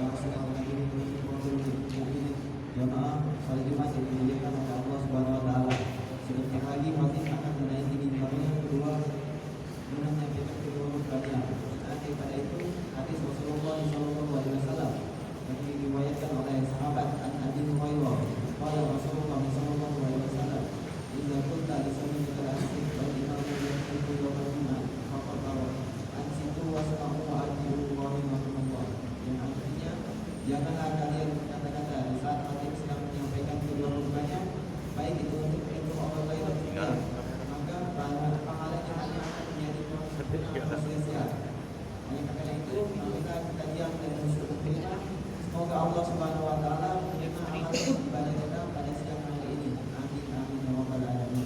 Jamaah salat Jumat yang dimuliakan oleh Allah Subhanahu wa taala. Sebentar lagi muadzin akan menaiki mimbarnya kedua dengan menyampaikan kedua khutbahnya. Nanti pada itu hadis Rasulullah sallallahu alaihi wasallam yang diriwayatkan oleh sahabat Abi Hurairah. Qala Rasulullah sallallahu alaihi wasallam, "Idza kunta li sami'il asri wa imamu yaqulu wa qawma faqad ansitu wasma'u wa ati'u rahimahumullah." Yang artinya, janganlah kalian berkata-kata di saat muadzin sedang menyampaikan kedua khutbahnya, baik itu untuk Allah lain atau tidak, maka pahalanya hanya akan menjadi sia-sia. Oleh karena itu, kita diam dan bersyukur. Semoga Allah Subhanahu wa taala menerima amal ibadah kita pada siang hari ini. Amin amin ya rabbal alamin.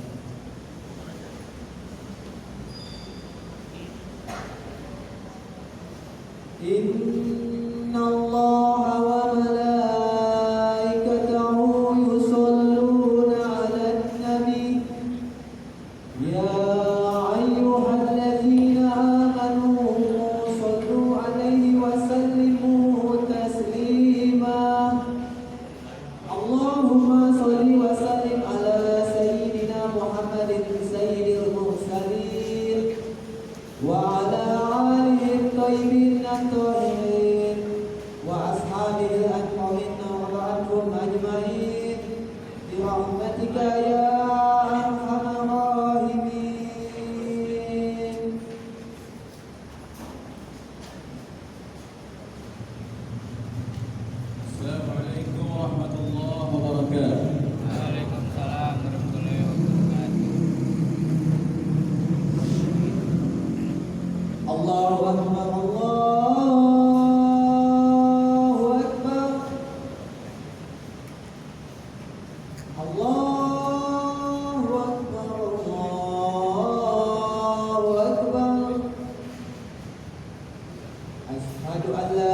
Inna Allah wa malaikatahu yusholluna 'alan nabi ya ayyuhalladzina amanu shallu 'alaihi wa sallimu taslima. Allahumma shalli wa sallim ala sayyidina Muhammadin sayyidil mursalin wa ala alihi thayyibin at-tahirin wa ashabihi al-anbiya'i wa ba'dhum ajma'in bi rahmatika ya arhamar rahimin. Assalamualaikum warahmatullahi wabarakatuh. Waalaikumsalam warahmatullahi wabarakatuh. Allahu akbar, Allahu akbar, Allahu akbar, Allahu akbar. Asyhadu an la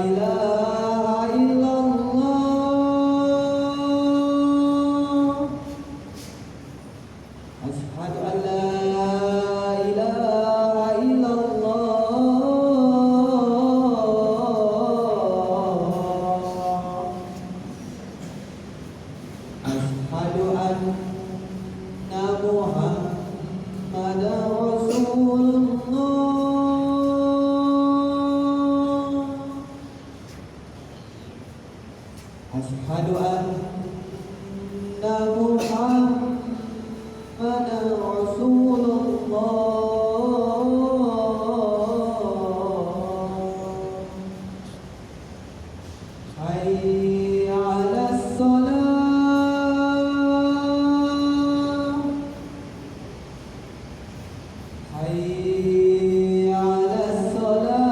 ilaha illallah. Asyhadu an la ilaha illallah. Asyhadu anna Muhammadar Rasulullah. Asyhadu anna Muhammadar Rasulullah. Hayya 'alas salah. Hayya 'alas salah.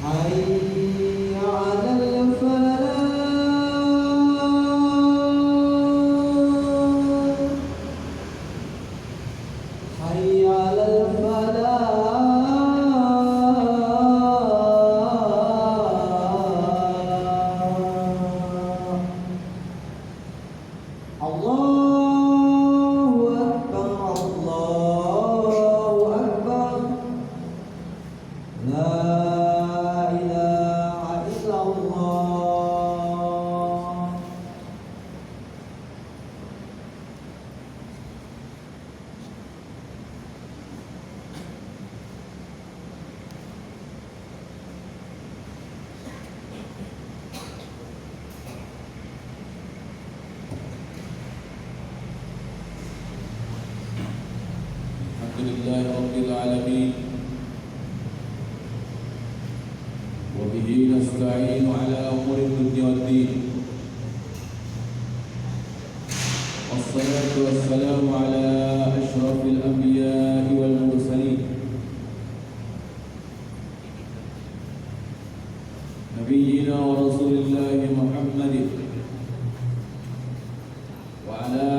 Hayya 'alal falah. Hayya 'alal falah. Allahu akbar, Allahu akbar. La ilaha illallah. Alhamdulillahi rabbil alamin. Wa bihi nasta'inu ala umuri dunya waddin. Wassalatu wassalamu ala asyrafil anbiya'i wal mursalin. Nabiyyina wa rasulillahi Muhammadin wa ala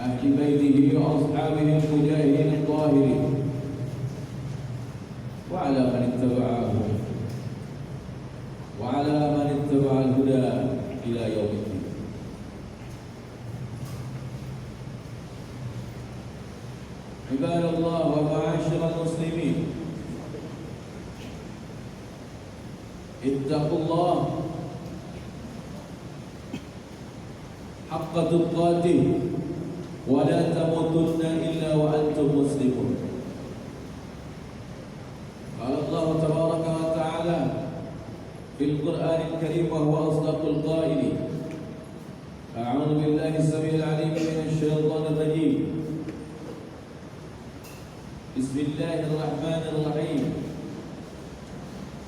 ahli baitihi wa ashabihi al-mujahidin al-tahirin wa ala man ittaba'ahum wa ala man ittaba'a al-huda ila yaumiddin. Ibadallah wa ma'asyiral muslimin, ittaqullah haqqa tuqatih wa la tamutunna illa wa antum muslimun. Qala Allah tabaraka wa ta'ala fil Qur'anil Karim wa huwa asdaqul qailin. A'udzu billahi as-sami'il 'alim minasy syaithanir rajim. Bismillahirrahmanirrahim.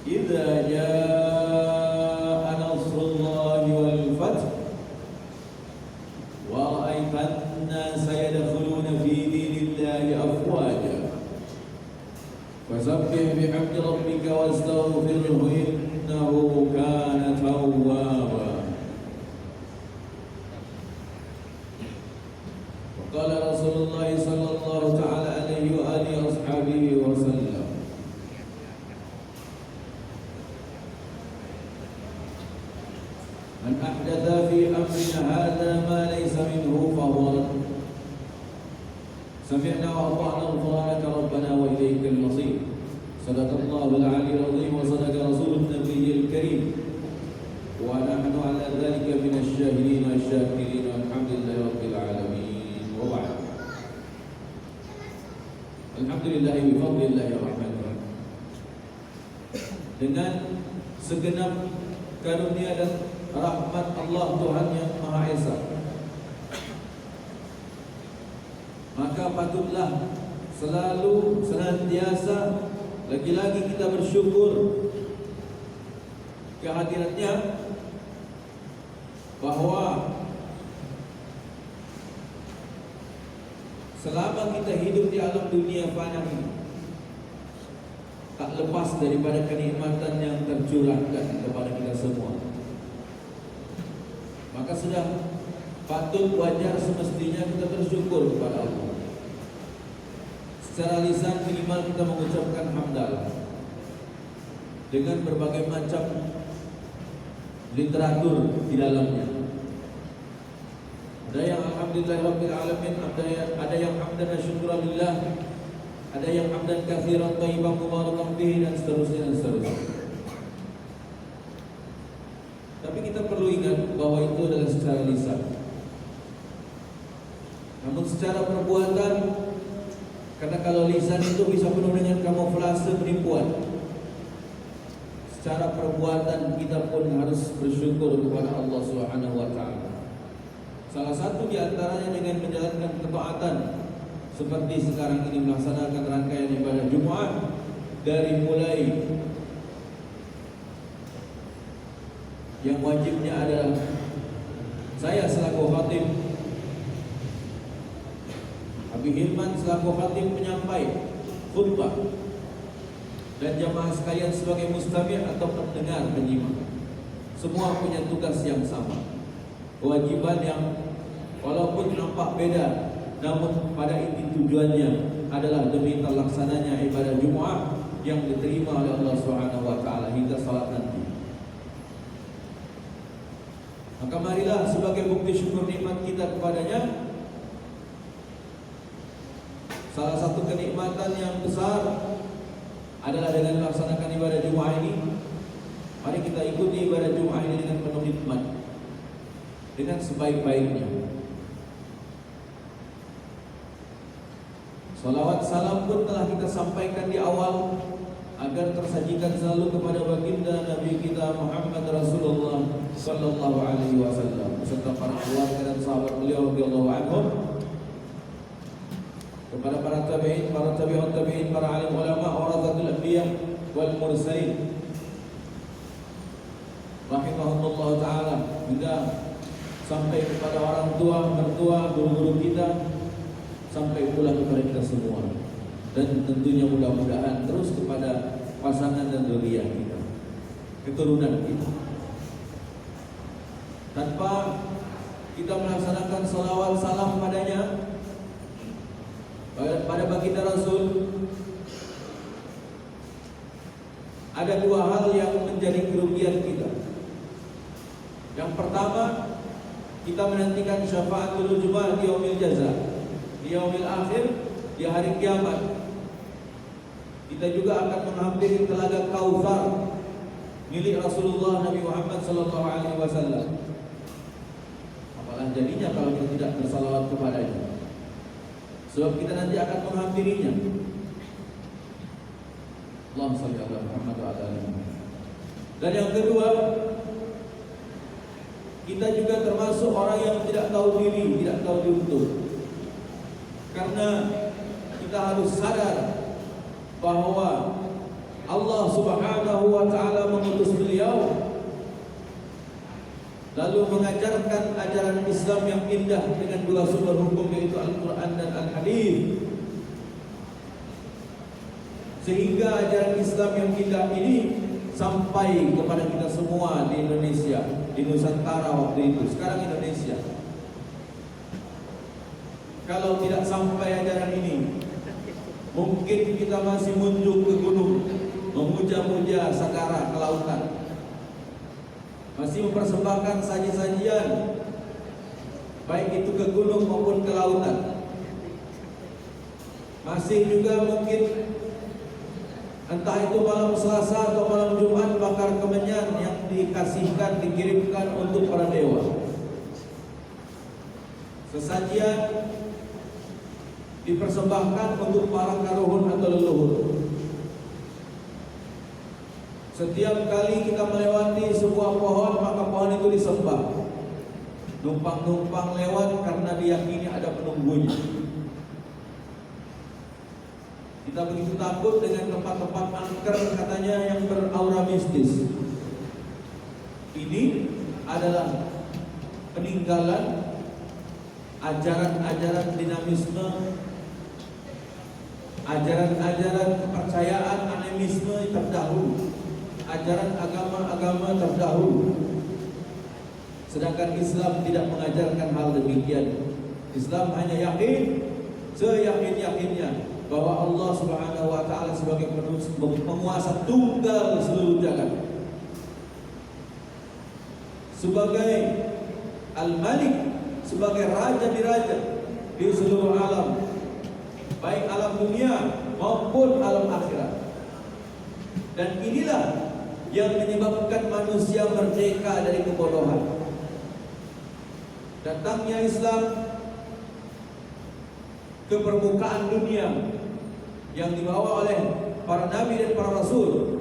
Idza jaa nasrullahi wal fath wa ra'aitan nasa yadkhuluna fi dinillahi afwaja fasabbih bihamdi rabbika wastaghfirhu innahu kana tawwaba. Qala Rasulullah sallallahu ta'ala alaihi wa alihi washabihi wasallam, man ahdatha fi amrina hadha ma laysa minhu fahuwa rad. Sami'na wa ata'na ghufranaka rabbana wa ilaykal masir. Sadaqallahu al-'aliyyul 'azim wa sadaqa rasulun nabiyyil karim. Wa nahnu 'ala dhalika minasy syahidin wasyakirin walhamdulillahi rabbil alamin. Alhamdulillah bi fadlillahi rahmatihi. Dengan segenap karunia dan rahmat Allah Tuhan yang Maha Esa, maka patutlah selalu senantiasa lagi-lagi kita bersyukur kehadiratnya, bahwa selama kita hidup di alam dunia fana ini, tak lepas daripada kenikmatan yang tercurahkan kepada kita semua. Maka sudah patut, wajar, semestinya kita bersyukur kepada Allah. Secara lisan minimal kita mengucapkan hamdalah dengan berbagai macam literatur di dalamnya. Ada yang alhamdulillah rabbil alamin, ada yang hamdan syukuran lillah, ada yang hamdan katsiran thayyiban mubarakan fihi, dan seterusnya dan seterusnya. Tapi kita perlu ingat bahwa itu adalah secara lisan. Namun secara perbuatan, karena kalau lisan itu bisa penuh dengan kamuflase penipuan, secara perbuatan kita pun harus bersyukur kepada Allah Subhanahu wa taala. Salah satu di antaranya dengan menjalankan ketaatan, seperti sekarang ini melaksanakan rangkaian ibadah Jumat, dari mulai yang wajibnya adalah saya selaku khatib, Abi Hilman selaku khatib penyampai khutbah, dan jamaah sekalian sebagai mustami' atau pendengar penyimak, semua punya tugas yang sama, kewajiban yang walaupun nampak beda, namun pada inti tujuannya adalah demi terlaksananya ibadah Jumat yang diterima oleh Allah Subhanahu wa taala hingga salat nanti. Maka marilah sebagai bukti syukur nikmat kita kepadanya, salah satu kenikmatan yang besar adalah dengan melaksanakan ibadah Jumat ini. Mari kita ikuti ibadah Jumat ini dengan penuh hikmat, dengan sebaik-baiknya. Salawat salam pun telah kita sampaikan di awal, agar tersajikan selalu kepada baginda Nabi kita Muhammad Rasulullah sallallahu alaihi wasallam beserta para keluarga dan sahabat beliau radhiyallahu anhum, kepada para tabi'in, para tabi'ut tabi'in, para alim ulama, warathatul anbiya wal mursalin rahimahumullah taala, hingga sampai kepada orang tua, mertua, guru-guru kita, sampai pula kepada kita semua, dan tentunya mudah-mudahan terus kepada pasangan dan dzurriyyah kita, keturunan kita. Tanpa kita melaksanakan salawat salam padanya, pada baginda Rasul, ada dua hal yang menjadi kerugian kita. Yang pertama, kita menantikan syafaatul ujmah di yaumil jaza, di yaumil akhir, di hari kiamat kita juga akan menghampiri telaga Kautsar milik Rasulullah Nabi Muhammad sallallahu alaihi wasallam. Apalah jadinya kalau kita tidak bersalawat kepadanya? Sebab kita nanti akan menghampirinya. Allahumma shalli ala Muhammad wa ala ali Muhammad. Dan yang kedua, kita juga termasuk orang yang tidak tahu diri, tidak tahu diuntung. Karena kita harus sadar bahwa Allah Subhanahu wa taala mengutus beliau lalu mengajarkan ajaran Islam yang indah dengan dua sumber hukum, yaitu Al-Quran dan Al-Hadis. Sehingga ajaran Islam yang indah ini sampai kepada kita semua di Indonesia, di Nusantara waktu itu, sekarang Indonesia. Kalau tidak sampai ajaran ini, mungkin kita masih munjuk ke gunung, memuja-muja sakara ke lautan, masih mempersembahkan saji-sajian baik itu ke gunung maupun ke lautan. Masih juga mungkin entah itu malam Selasa atau malam Jumat bakar kemenyan yang dikasihkan, dikirimkan untuk para dewa. Sesajian dipersembahkan untuk para karuhun atau leluhur. Setiap kali kita melewati sebuah pohon, maka pohon itu disembah. Numpang-numpang lewat karena diyakini ada penunggunya. Kita begitu takut dengan tempat-tempat angker katanya yang beraura mistis. Ini adalah peninggalan ajaran-ajaran dinamisme, ajaran-ajaran kepercayaan animisme terdahulu, ajaran agama-agama terdahulu. Sedangkan Islam tidak mengajarkan hal demikian. Islam hanya yakin seyakin-yakinnya bahwa Allah Subhanahu wa taala sebagai penguasa tunggal seluruh jagat, sebagai Al-Malik, sebagai raja di raja di seluruh alam, baik alam dunia maupun alam akhirat. Dan inilah yang menyebabkan manusia merdeka dari kebodohan. Datangnya Islam ke permukaan dunia yang dibawa oleh para nabi dan para rasul,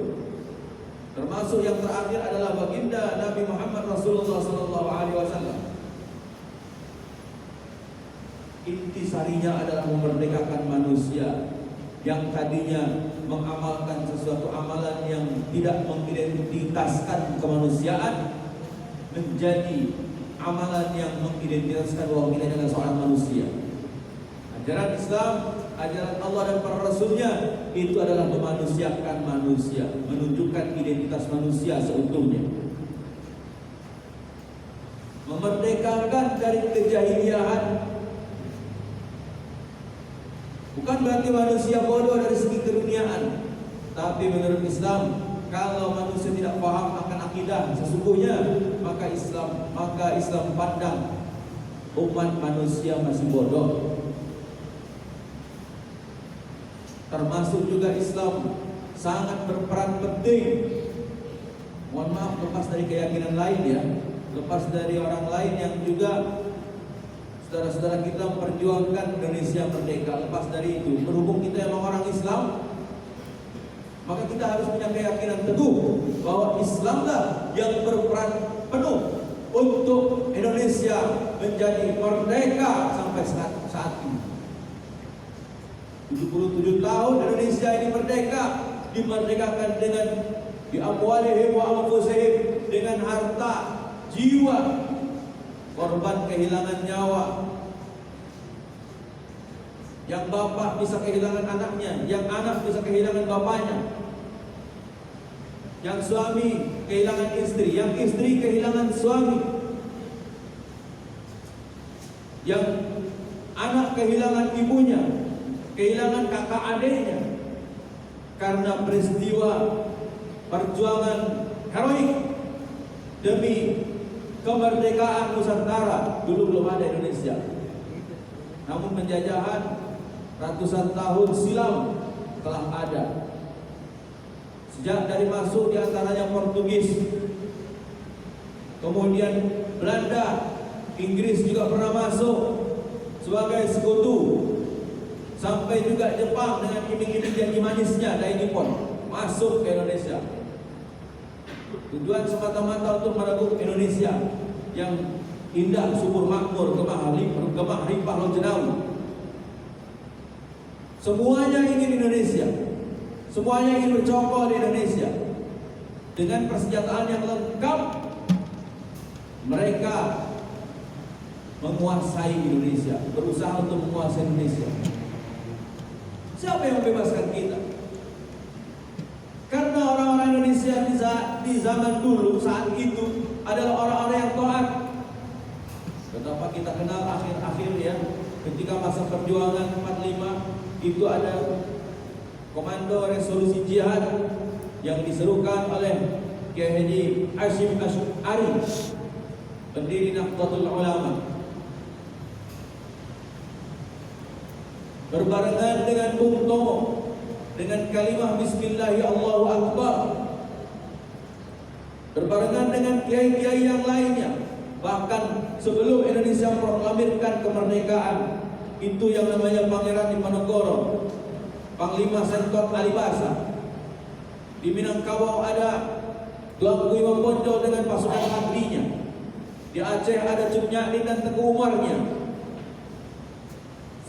termasuk yang terakhir adalah baginda Nabi Muhammad Rasulullah sallallahu alaihi wasallam. Intisarinya adalah memerdekakan manusia yang tadinya mengamalkan sesuatu amalan yang tidak mengidentitaskan kemanusiaan menjadi amalan yang mengidentitaskan bahwa kita adalah seorang manusia. Ajaran Islam, ajaran Allah dan para Rasulnya itu adalah memanusiakan manusia, menunjukkan identitas manusia seutuhnya, memerdekakan dari kejahiliahan. Bukan berarti manusia bodoh dari segi keduniaan, tapi menurut Islam, kalau manusia tidak paham akan akidah sesungguhnya, maka Islam pandang umat manusia masih bodoh. Termasuk juga Islam sangat berperan penting. Mohon maaf, lepas dari keyakinan lain ya, lepas dari orang lain yang juga saudara-saudara kita memperjuangkan Indonesia merdeka. Lepas dari itu, berhubung kita memang orang Islam, maka kita harus punya keyakinan teguh bahwa Islamlah yang berperan penuh untuk Indonesia menjadi merdeka sampai saat ini. 77 tahun Indonesia ini merdeka, dimerdekakan dengan biamwalihim wa anfusihim, dengan harta, jiwa, korban kehilangan nyawa. Yang bapak bisa kehilangan anaknya, yang anak bisa kehilangan bapaknya, yang suami kehilangan istri, yang istri kehilangan suami, yang anak kehilangan ibunya, kehilangan kakak adiknya, karena peristiwa perjuangan heroik demi kemerdekaan Nusantara. Dulu belum ada Indonesia, namun penjajahan ratusan tahun silam telah ada. Sejak dari masuk di antaranya Portugis, kemudian Belanda, Inggris juga pernah masuk sebagai sekutu, sampai juga Jepang dengan iming-iming janji manisnya dari Nippon masuk ke Indonesia. Tujuan semata-mata untuk merebut Indonesia yang indah, subur, makmur, gemah limpah laut jenawi. Semuanya ingin Indonesia, semuanya ingin bercokol di Indonesia. Dengan persenjataan yang lengkap, mereka menguasai Indonesia, berusaha untuk menguasai Indonesia. Siapa yang membebaskan kita? Karena orang-orang Indonesia di zaman dulu saat itu adalah orang-orang yang taat. Betapa kita kenal akhir-akhir ya, ketika masa perjuangan 45 itu ada komando resolusi jihad yang diserukan oleh Kiai Haji Hashim Asy'ari, pendiri Nahdlatul Ulama. Berbarengan dengan Bung Tomo, dengan kalimah Bismillahi Allahu Akbar, berbarengan dengan kiai-kiai yang lainnya. Bahkan sebelum Indonesia memproklamirkan kemerdekaan, itu yang namanya Pangeran Diponegoro, Panglima Sentot Alibasa. Di Minangkabau ada Tuanku Imam Bonjol dengan pasukan antrinya. Di Aceh ada Cuk Nyadin dan Teguh Umarnya.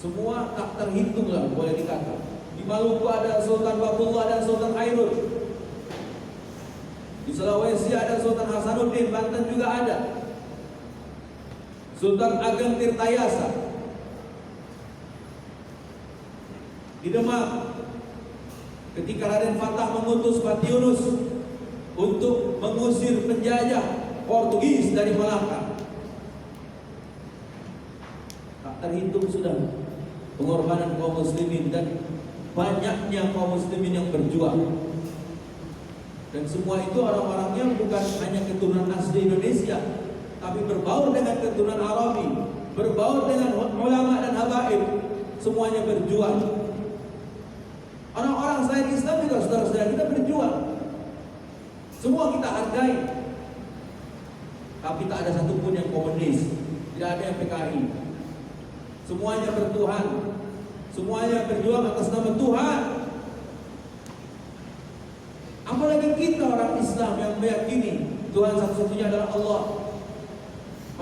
Semua tak terhitung lah boleh dikata. Di Maluku ada Sultan Babullah dan Sultan Airut. Di Sulawesi ada Sultan Hasanuddin, Banten juga ada Sultan Ageng Tirtayasa. Di Demak, ketika Raden Fatah mengutus Pati Yunus untuk mengusir penjajah Portugis dari Malaka, tak terhitung sudah pengorbanan kaum muslimin dan banyaknya kaum muslimin yang berjuang. Dan semua itu orang-orangnya bukan hanya keturunan asli Indonesia, tapi berbaur dengan keturunan Arabi, berbaur dengan ulama dan habaib, semuanya berjuang. Orang-orang selain Islam juga saudara-saudara kita berjuang. Semua kita hargai. Tapi tak ada satupun yang komunis, tidak ada yang PKI. Semuanya bertuhan, semuanya berjuang atas nama Tuhan. Apalagi kita orang Islam yang meyakini Tuhan satu-satunya adalah Allah.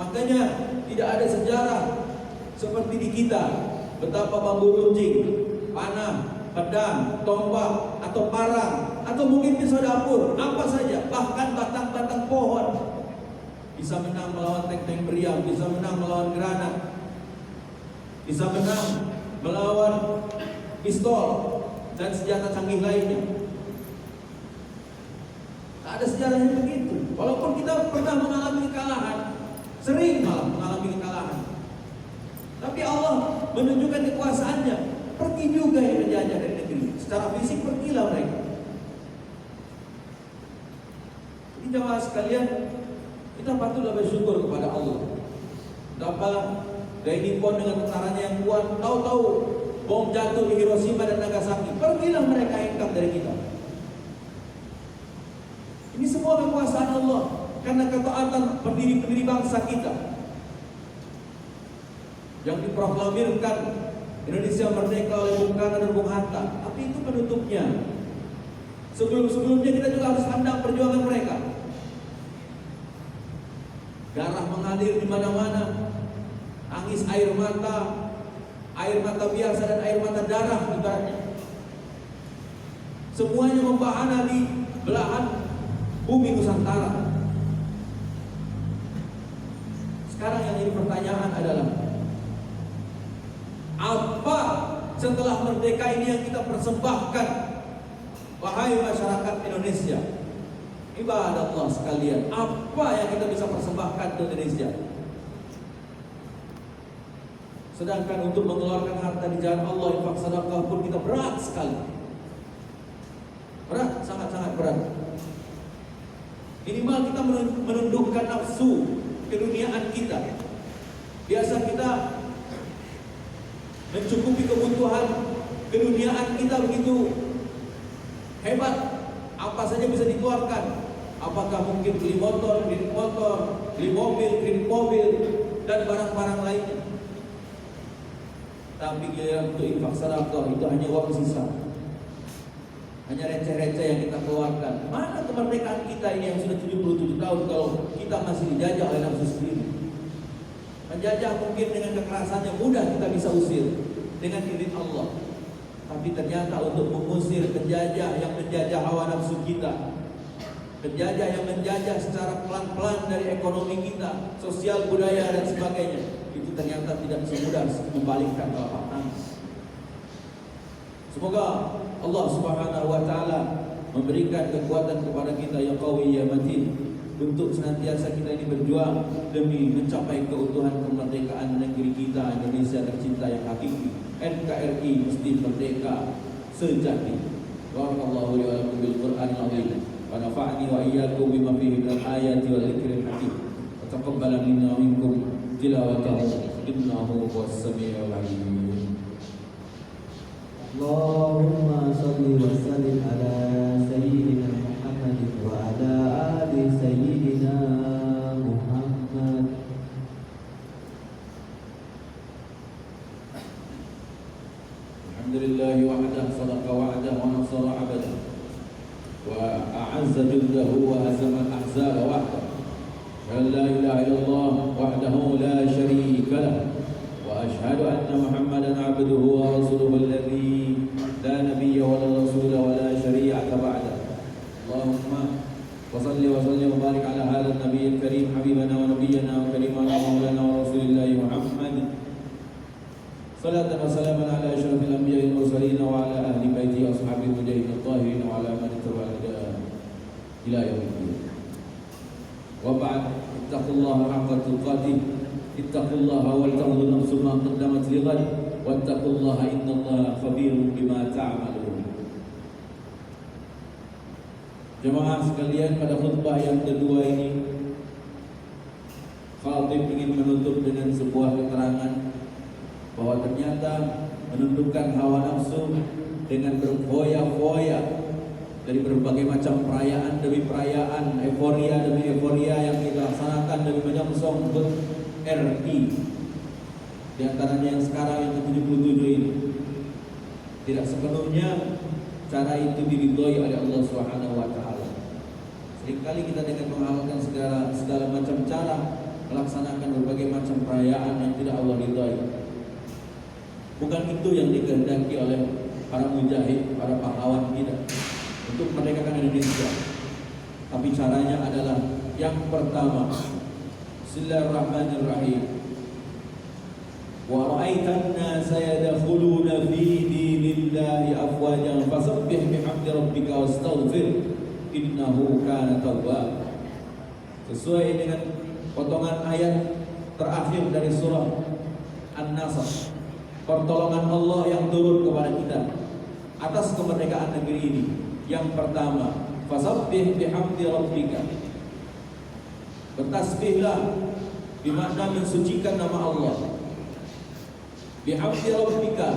Makanya tidak ada sejarah seperti di kita, betapa bambu runcing, panah, pedang, tombak, atau parang, atau mungkin pisau dapur, apa saja, bahkan batang-batang pohon bisa menang melawan tank-tank meriam, bisa menang melawan granat, bisa menang melawan pistol dan senjata canggih lainnya. Tak ada sejarahnya begitu. Walaupun kita pernah mengalami kekalahan, sering malah mengalami kekalahan, tapi Allah menunjukkan kekuasaannya. Pergi juga yang menjajah dari negeri, secara fisik pergilah mereka. Jadi jemaah sekalian, kita patutlah bersyukur kepada Allah. Dapat dari Nippon dengan tentaranya yang kuat, tahu-tahu bom jatuh di Hiroshima dan Nagasaki, pergilah mereka hengkang dari kita. Ini semua kekuasaan Allah karena ketaatan pendiri-pendiri bangsa kita yang diproklamirkan Indonesia merdeka oleh Bung Karno dan Bung Hatta. Tapi itu penutupnya. Sebelum-sebelumnya kita juga harus pandang perjuangan mereka. Darah mengalir di mana-mana, tangis air mata biasa dan air mata darah ibaratnya. Semuanya membahana di belahan bumi Nusantara. Sekarang yang jadi pertanyaan adalah, apa setelah merdeka ini yang kita persembahkan, wahai masyarakat Indonesia? Ibadah Allah sekalian, apa yang kita bisa persembahkan ke Indonesia? Sedangkan untuk mengeluarkan harta di jalan Allah, infak sedekah pun kita berat sekali. Berat, sangat-sangat berat. Minimal kita menundukkan nafsu, 'keduniaan kita. Biasa kita mencukupi kebutuhan keduniaan kita begitu hebat. Apa saja bisa dikeluarkan. Apakah mungkin beli motor, beli mobil, kredit mobil, dan barang-barang lainnya. Tapi giliran untuk infak sedekah itu hanya uang sisa, hanya receh-receh yang kita keluarkan. Mana kemerdekaan kita ini yang sudah 77 tahun kalau kita masih dijajah oleh nafsu sendiri? Penjajah mungkin dengan kekerasannya mudah kita bisa usir dengan izin Allah. Tapi ternyata untuk mengusir penjajah yang menjajah hawa nafsu kita, penjajah yang menjajah secara pelan-pelan dari ekonomi kita, sosial, budaya, dan sebagainya, itu ternyata tidak semudah membalikkan telapak tangan. Semoga Allah Subhanahu wa taala memberikan kekuatan kepada kita yang qawi ya matin untuk senantiasa kita ini berjuang demi mencapai keutuhan kemerdekaan negeri kita Indonesia tercinta yang hakiki. NKRI mesti merdeka sejati. Barakallahu li wa lakum bil Qur'anil azim. Wa nafa'ani wa iyyakum bima fihi minal ayati wal dzikril hakim. Wa taqabbala minna wa minkum tilawatahu innahu huwas samiul alim. Allahumma salli wa sallim ala sayyidina Muhammad wa ala ali sayyidina Muhammad. Alhamdulillah wahdah sadaqa wa'dah wa nasara 'abdah wa a'azza jildahu wa hazama al-ahzaba wahdah. La ilaha illallah wahdahu la syarika lah. وأشهد أن محمدا عبده ورسوله الذي لا نبي ولا رسول ولا شريعة بعده. اللهم وصل وسلم وبارك على هذا النبي الكريم حبيبنا ونبينا وكريمنا ومولانا ورسول الله محمد صلاة وسلاما على أشرف الأنبياء والمرسلين وعلى أهل بيته وأصحابه المجاهدين الطاهرين وعلى من اتبع الهدى إلى يوم الدين. وبعد اتقوا الله حق تقاته ittaqullaha wal tanzur nafsum ma qaddamat lighad wattaqullaha innallaha khabirun bima ta'malun. Jemaah sekalian, pada khutbah yang kedua ini khatib ingin menutup dengan sebuah keterangan bahwa ternyata menundukkan hawa nafsu dengan berfoya-foya dari berbagai macam perayaan demi perayaan, euforia demi euforia yang kita laksanakan demi menyongsong RI di antaranya yang sekarang yang ke-77 ini, tidak sepenuhnya cara itu diridhoi oleh Allah Subhanahu wa taala. Seringkali kita dengan menghalalkan segala macam cara melaksanakan berbagai macam perayaan yang tidak Allah ridhoi. Bukan itu yang dikehendaki oleh para mujahid, para pahlawan kita untuk merdekakan Indonesia. Tapi caranya adalah yang pertama, Bismillahirrahmanirrahim. Wa ra'aitan nasa yadkhuluna fi dinillahi afwajan fasabbih bihamdi rabbika wastaghfir innahu kana tawwab. Sesuai dengan potongan ayat terakhir dari surah An-Nasr, pertolongan Allah yang turun kepada kita atas kemerdekaan negeri ini. Yang pertama, fasabbih bihamdi rabbika, bertasbihlah, bermakna mensucikan nama Allah. Bihamdi rabbika,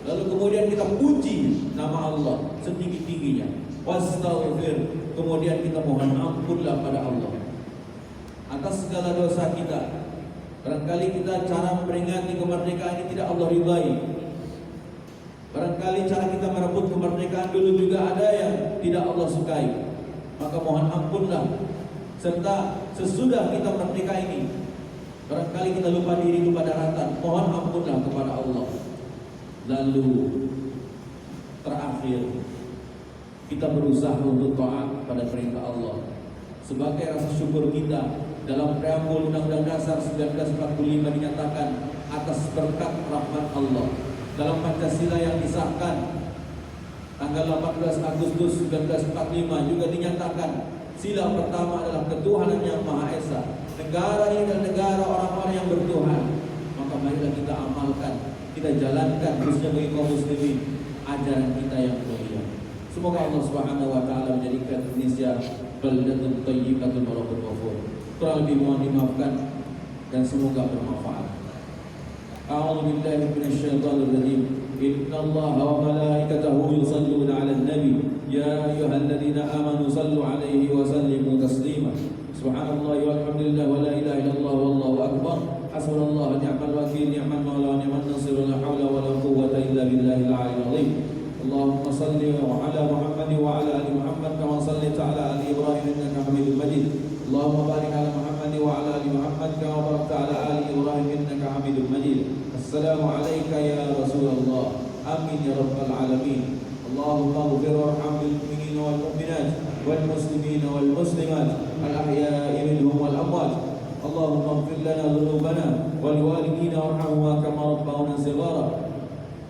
lalu kemudian kita puji nama Allah setinggi-tingginya. Wastaghfir, kemudian kita mohon ampunlah pada Allah atas segala dosa kita. Barangkali kita cara memperingati kemerdekaan ini tidak Allah ridhai. Barangkali cara kita merebut kemerdekaan dulu juga ada yang tidak Allah sukai. Maka mohon ampunlah. Serta sesudah kita merdeka ini, barangkali kita lupa diri, lupa daratan, mohon ampunlah kepada Allah. Lalu terakhir, kita berusaha untuk taat pada perintah Allah. Sebagai rasa syukur kita, dalam preambul Undang-Undang Dasar 1945 dinyatakan atas berkat rahmat Allah. Dalam Pancasila yang disahkan tanggal 18 Agustus 1945 juga dinyatakan sila pertama adalah ketuhanan yang Maha Esa. Negara ini adalah negara orang-orang yang bertuhan. Maka marilah kita amalkan, kita jalankan khususnya bagi kaum muslimin ajaran kita yang mulia. Semoga Allah Subhanahu wa taala menjadikan Indonesia baldatun thayyibatun wa rabbun ghafur. Kurang lebih mohon dimaafkan dan semoga bermanfaat. أعوذ بالله من الشيطان الرجيم. إن الله وملائكته يصلون على النبي يا أيها الذين آمنوا صلوا عليه وسلموا تسليما. سبحان الله والحمد لله ولا إله إلا الله والله أكبر. حسبنا الله ونعم الوكيل نعم المولى ونعم النصير ولا حول ولا قوة إلا بالله العلي العظيم. اللهم صل على محمد وعلى آل محمد كما صليت على آل إبراهيم إنك حميد مجيد. اللهم بارك على محمد وعلى آل محمد كما باركت على آل إبراهيم إنك حميد مجيد. السلام عليك يا رسول الله. آمين يا رب العالمين. اللهم اغفر وارحم للمؤمنين والمؤمنات والمسلمين والمسلمات الأحياء منهم والأموات. اللهم اغفر لنا ذنوبنا ولوالدينا وارحمهما كما ربونا صغارا.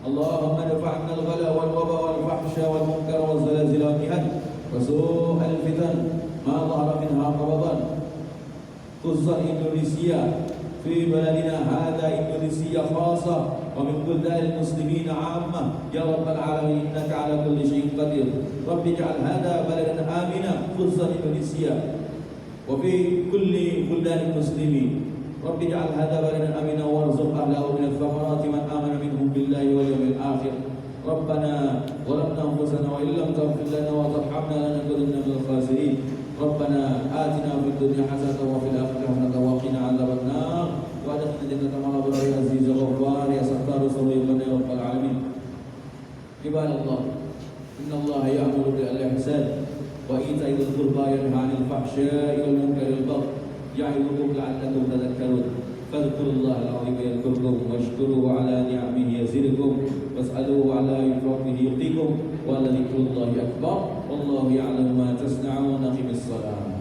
اللهم ادفع عنا الغلا والوبا والفحش والمنكر والزلازل والمحن وسوء الفتن ما ظهر منها وبطن. خصوصا إندونيسيا في بلدنا هذا، إندونيسيا خاصة ومن بلدان المسلمين عامة. يا رب العالمين إنك على كل شيء قدير. رب اجعل هذا بلدا آمنا خصوصا إندونيسيا وفي كل بلدان المسلمين. رب اجعل هذا بلدا آمنا وارزق أهله من الثمرات من آمن منهم بالله واليوم الآخر. ربنا ظلمنا أنفسنا وإن لم تغفر لنا وترحمنا لنكونن من الخاسرين. ربنا آتنا في الدنيا حسنة وفي الآخرة حسنة وقنا عذاب النار وأدخلنا جنة مع الأبرار يا عزيز الغفار يا ستار سرورنا يا رب العالمين. عباد الله إن الله يأمر بالإحسان وإيتاء ذي القربى ينهى عن الفحشاء والمنكر والبغي يعظكم لعلكم تذكرون. فاذكروا الله العظيم يذكركم واشكروه على نعمه يزدكم واسألوه على فضله يعطيكم ولذكر الله أكبر والله يعلم ما تصنعون. أقم الصلاة.